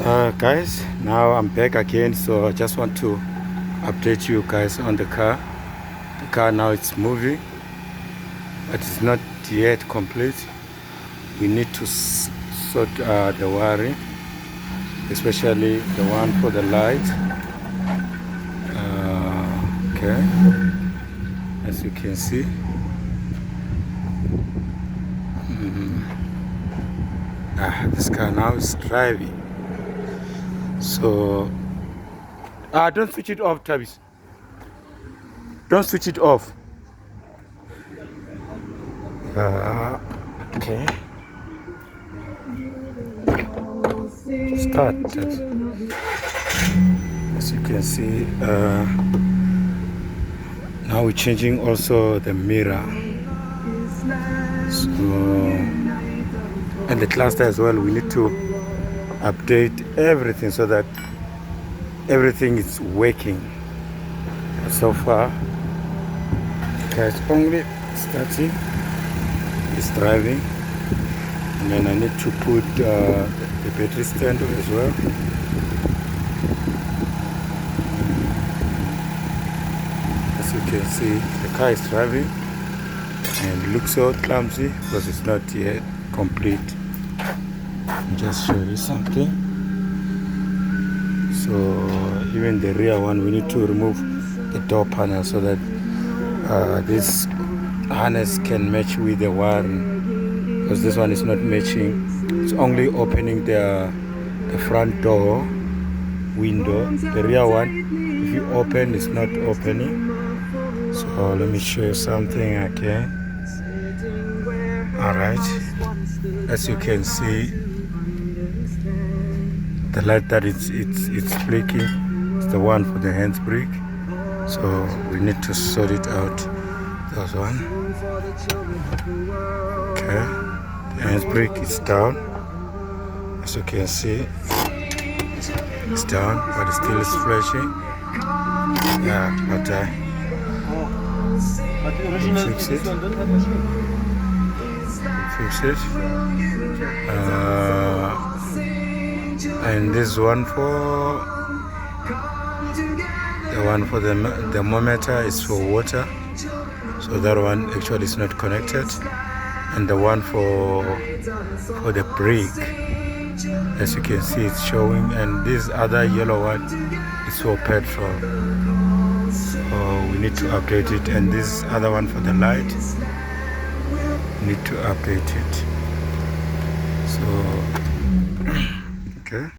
Guys, now I'm back again, so I just want to update you guys on the car. The car now it's moving, but it's not yet complete. We need to sort the wiring, especially the one for the light. Okay, as you can see. This car now is driving. So don't switch it off, Travis. Don't switch it off. Okay. Start. As you can see, now we're changing also the mirror. So, and the cluster as well. We need to update everything so that everything is working. So far, it's only starting. It's driving, and then I need to put the battery stand as well. As you can see, the car is driving and it looks so clumsy because it's not yet complete. I'll just show you something. So even the rear one, we need to remove the door panel so that this harness can match with the wiring, because this one is not matching. It's only opening the front door window. The rear one, if you open, it's not opening. So let me show you something again. Alright, as you can see, the light that it's flicking is the one for the handbrake. So we need to sort it out. That one. Okay, the handbrake is down. As you can see, it's down, but it still is flashing. Yeah, but fix it. Fix it. And this one for the thermometer is for water, so that one actually is not connected. And the one for the brake, as you can see, it's showing. And this other yellow one is for petrol, so we need to update it. And this other one for the light, we need to update it. So okay.